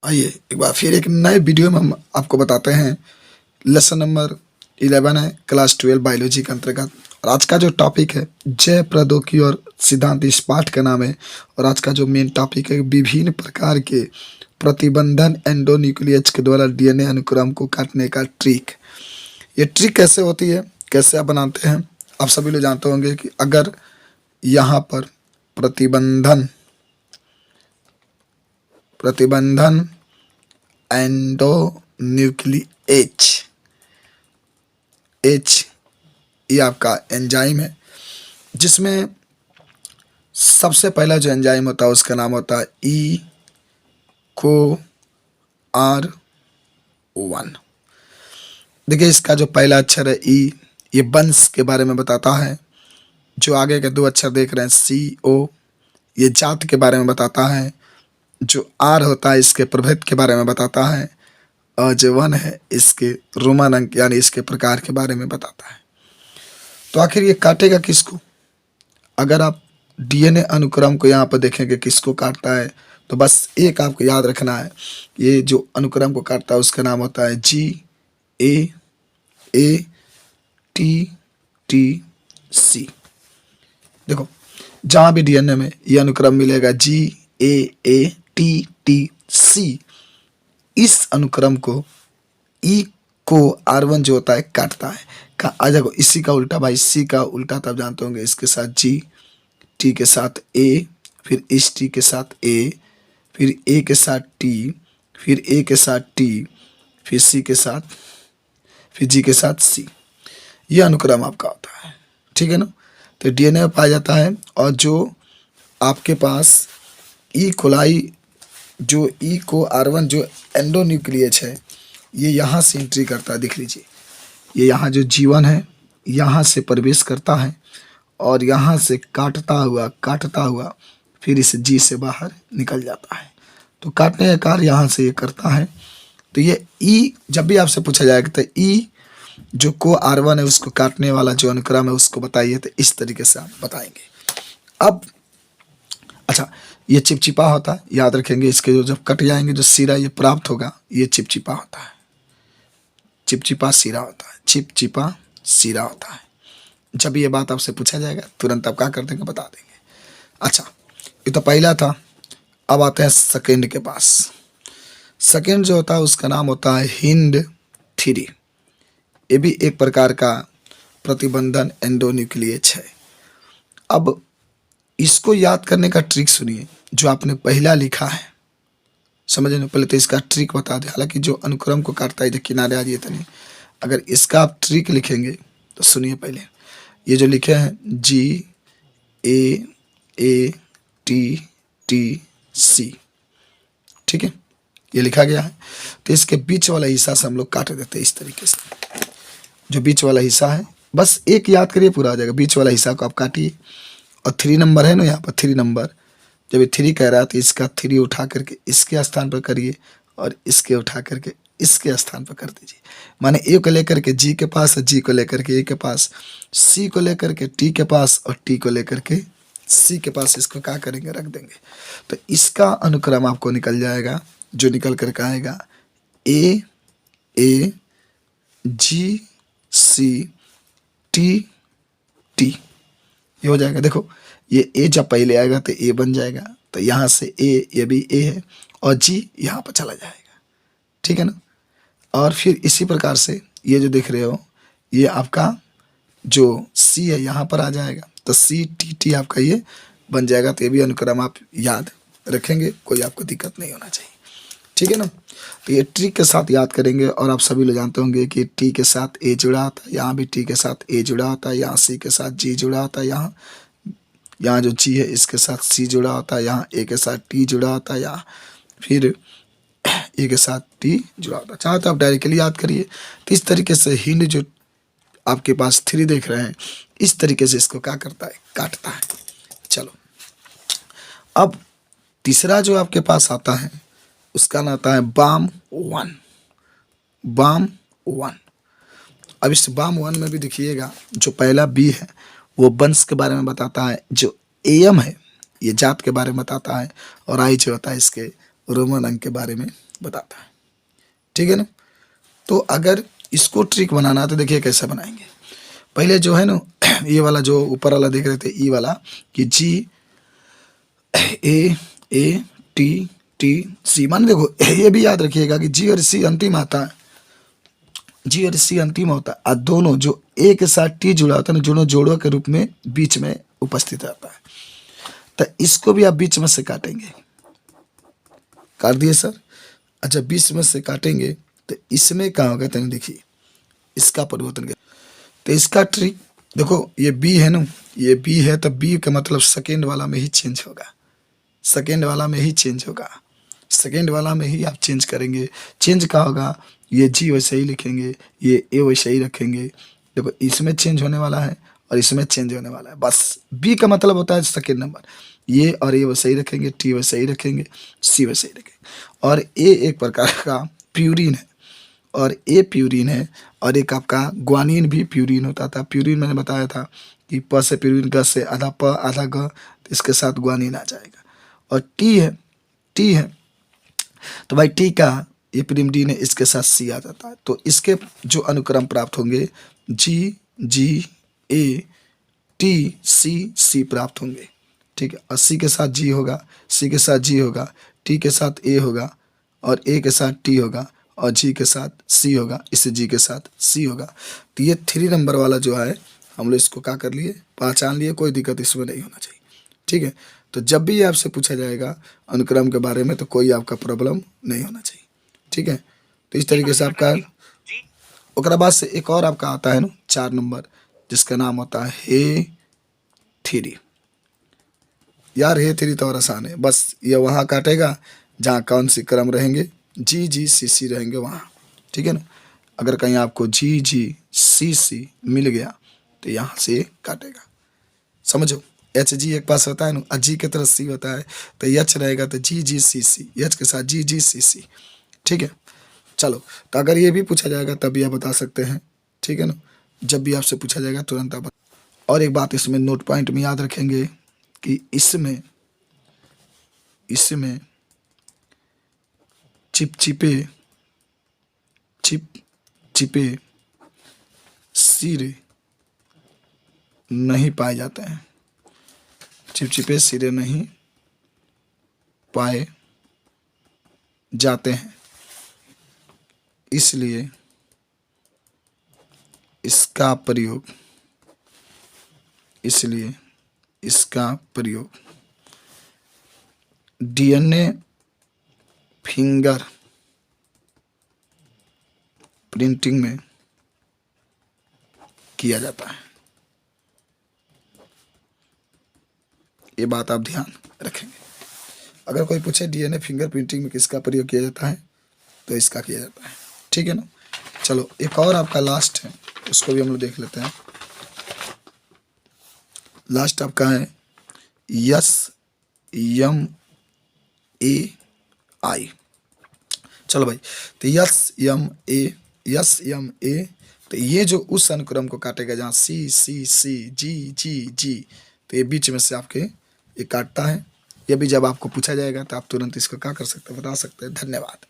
आइए एक बार फिर एक नए वीडियो में हम आपको बताते हैं। लेसन नंबर 11 है, क्लास 12 बायोलॉजी के अंतर्गत। और आज का जो टॉपिक है जय प्रौद्योगिकी और सिद्धांत, इस पाठ का नाम है। और आज का जो मेन टॉपिक है विभिन्न प्रकार के प्रतिबंधन एंडोन्यूक्लियस के द्वारा डीएनए अनुक्रम को काटने का ट्रिक। ये ट्रिक कैसे होती है, कैसे आप बनाते हैं, आप सभी लोग जानते होंगे कि अगर यहाँ पर प्रतिबंधन प्रतिबंधन एंडोन्यूक्लियेज एच, ये आपका एंजाइम है, जिसमें सबसे पहला जो एंजाइम होता है उसका नाम होता है ई को आर 1। देखिए इसका जो पहला अक्षर है ई, ये वंश के बारे में बताता है। जो आगे के दो अक्षर देख रहे हैं सी ओ, ये जात के बारे में बताता है। जो आर होता है इसके प्रभेद के बारे में बताता है। और जो 1 है इसके रोमन अंक यानी इसके प्रकार के बारे में बताता है। तो आखिर ये काटेगा किसको? अगर आप डीएनए अनुक्रम को यहाँ पर देखेंगे किसको काटता है, तो बस एक आपको याद रखना है, ये जो अनुक्रम को काटता है उसका नाम होता है GAATTC। देखो जहाँ भी डीएनए में ये अनुक्रम मिलेगा GAATTC, इस अनुक्रम को ई को R1 जो होता है काटता है। आ जाओ इसी का उल्टा भाई, सी का उल्टा तब जानते होंगे, इसके साथ जी, टी के साथ ए, फिर इस टी के साथ ए, फिर ए के साथ टी, फिर ए के साथ टी, फिर सी के साथ, फिर जी के साथ सी। यह अनुक्रम आपका होता है, ठीक है ना। तो डीएनए में पाया जाता है। और जो आपके पास ई कोलाई, जो ई को R1 जो एंडोन्यूक्लियस है, ये यहाँ से एंट्री करता है। देख लीजिए ये यहाँ जो जीवन है यहाँ से प्रवेश करता है और यहाँ से काटता हुआ फिर इस जी से बाहर निकल जाता है। तो काटने का कार्य यहाँ से ये करता है। तो ये ई जब भी आपसे पूछा जाएगा तो ई जो को R1 है उसको काटने वाला जो अनुक्रम है उसको बताइए, तो इस तरीके से आप बताएंगे। अब अच्छा, ये चिपचिपा होता है, याद रखेंगे। इसके जो जब कट जाएंगे जो सिरा ये प्राप्त होगा, ये चिपचिपा होता है, चिपचिपा सिरा होता है, चिपचिपा सिरा होता है। जब ये बात आपसे पूछा जाएगा तुरंत आप क्या कर देंगे, बता देंगे। अच्छा, ये तो पहला था। अब आते हैं सेकेंड के पास। सेकेंड जो होता है उसका नाम होता है हिंड 3। ये भी एक प्रकार का प्रतिबंधन एंडोन्यूक्लियस है। अब इसको याद करने का ट्रिक सुनिए, जो आपने पहला लिखा है समझने पहले तो इसका ट्रिक बता दें। हालांकि जो अनुक्रम को काटता है जो किनारे आ जाइए तनी, अगर इसका आप ट्रिक लिखेंगे तो सुनिए पहले। ये जो लिखे हैं GAATTC, ठीक है, ये लिखा गया है। तो इसके बीच वाला हिस्सा से हम लोग काट देते हैं इस तरीके से। जो बीच वाला हिस्सा है बस एक याद करिए, पूरा आ जाएगा। बीच वाला हिस्सा को आप काटिए और 3 नंबर है ना यहाँ पर, 3 नंबर, जब ये 3 कह रहा है तो इसका 3 उठा करके इसके स्थान पर करिए और इसके उठा करके इसके स्थान पर कर दीजिए। माने ए को लेकर के जी के पास, जी को लेकर के ए के पास, सी को लेकर के टी के पास और टी को लेकर के सी के पास, इसको क्या करेंगे, रख देंगे। तो इसका अनुक्रम आपको निकल जाएगा, जो निकल करके आएगा AAGCTT, ये हो जाएगा। देखो ये ए जब पहले आएगा तो ए बन जाएगा, तो यहाँ से ए, ये भी ए है और जी यहाँ पर चला जाएगा, ठीक है ना। और फिर इसी प्रकार से ये जो देख रहे हो ये आपका जो सी है यहाँ पर आ जाएगा, तो CTT आपका ये बन जाएगा। तो ये भी अनुक्रम आप याद रखेंगे, कोई आपको दिक्कत नहीं होना चाहिए, ठीक है ना। तो ये ट्रिक के साथ याद करेंगे। और आप सभी लोग जानते होंगे कि टी के साथ ए जुड़ा होता है, यहाँ भी टी के साथ ए जुड़ा होता है, यहाँ सी के साथ जी जुड़ा होता है, यहाँ जो जी है इसके साथ सी जुड़ा होता है, यहाँ ए के साथ टी जुड़ा होता है, यहाँ फिर ए के साथ टी जुड़ा होता है। चाहे तो आप डायरेक्टली याद करिए। तो इस तरीके से हिंड जो आपके पास 3 देख रहे हैं, इस तरीके से इसको क्या करता है, काटता है। चलो अब तीसरा जो आपके पास आता है उसका नाम आता है BAM1। BAM1। अब इस BAM1 में भी देखिएगा जो पहला बी है वो वंश के बारे में बताता है, जो AM है ये जात के बारे में बताता है, और आई जो होता है इसके रोमन अंक के बारे में बताता है, ठीक है ना। तो अगर इसको ट्रिक बनाना है तो देखिए कैसे बनाएंगे। पहले जो है ना ये वाला जो ऊपर वाला देख रहे थे ई वाला कि जी ए टी टी सी, मान देखो ये भी याद रखिएगा कि जी और सी अंतिम आता है, जी और सी अंतिम होता है, और दोनों जो ए के साथ टी जुड़ा होता है ना, दोनों जोड़ों के रूप में बीच में उपस्थित रहता है। तो इसको भी आप बीच में से काटेंगे, काट दिए सर। अच्छा बीच में से काटेंगे तो इसमें क्या होगा तनी देखिए, इसका परिवर्तन क्या, तो इसका ट्रिक देखो, ये बी है ना, ये बी है तो बी का मतलब सेकेंड वाला में ही चेंज होगा, सेकेंड वाला में ही चेंज होगा, सेकेंड वाला में ही आप चेंज करेंगे। चेंज क्या होगा, ये जी वैसे ही लिखेंगे, ये ए वैसे ही रखेंगे। देखो इसमें चेंज होने वाला है और इसमें चेंज होने वाला है, बस बी का मतलब होता है सेकेंड नंबर, ये और ये वैसे ही रखेंगे, टी वैसे ही रखेंगे, सी वैसे ही रखेंगे। और ए एक प्रकार का प्यूरिन है, और ए प्यूरिन है, और एक आपका ग्वानिन भी प्यूरिन होता था। प्यूरिन मैंने बताया था कि प से प्यूरिन, ग से आधा प आधा ग, तो इसके साथ ग्वानिन आ जाएगा। और टी है, टी है तो भाई टी का ये प्रीम डी ने इसके साथ सी आ जाता है, तो इसके जो अनुक्रम प्राप्त होंगे जी जी ए टी सी सी प्राप्त होंगे, ठीक है। और सी के साथ जी होगा, सी के साथ जी होगा, टी के साथ ए होगा, और ए के साथ टी होगा, और जी के साथ सी होगा, इससे जी के साथ सी होगा। तो ये 3 नंबर वाला जो है हम लोग इसको क्या कर लिए, पहचान लिए, कोई दिक्कत इसमें नहीं होना चाहिए, ठीक है। तो जब भी आपसे पूछा जाएगा अनुक्रम के बारे में तो कोई आपका प्रॉब्लम नहीं होना चाहिए, ठीक है। तो इस तरीके से आपका, उसके बाद से एक और आपका आता है ना 4 नंबर, जिसका नाम होता है हे थ्री। यार हे थ्री तो और आसान है, बस ये वहाँ काटेगा जहाँ कौन सी क्रम रहेंगे, जी जी सी सी रहेंगे वहाँ, ठीक है ना। अगर कहीं आपको जी जी सी सी मिल गया तो यहाँ से काटेगा, समझो। एच जी एक पास होता है ना, जी की तरह सी होता है, तो एच रहेगा तो जी जी सी सी, एच के साथ जी जी सी सी, ठीक है। चलो तो अगर ये भी पूछा जाएगा तब भी आप बता सकते हैं, ठीक है ना। जब भी आपसे पूछा जाएगा तुरंत आप और एक बात इसमें नोट पॉइंट में याद रखेंगे कि इसमें इसमें चिपचिपे चिपचिपे सिरे नहीं पाए जाते हैं, चिपचिपे सिरे नहीं पाए जाते हैं, इसलिए इसका प्रयोग डीएनए फिंगर प्रिंटिंग में किया जाता है। ये बात आप ध्यान रखेंगे। अगर कोई पूछे डीएनए फिंगर प्रिंटिंग में किसका प्रयोग किया जाता है तो इसका किया जाता है, ठीक है ना। चलो एक और आपका लास्ट है, उसको भी हम लोग देख लेते हैं। लास्ट आपका है SMAI। चलो भाई, तो SMA तो ये जो उस अनुक्रम को काटेगा जहाँ सी सी सी जी जी जी, तो ये बीच में से आपके ये काटता है। ये भी जब आपको पूछा जाएगा तो आप तुरंत इसको क्या कर सकते हैं, बता सकते हैं। धन्यवाद।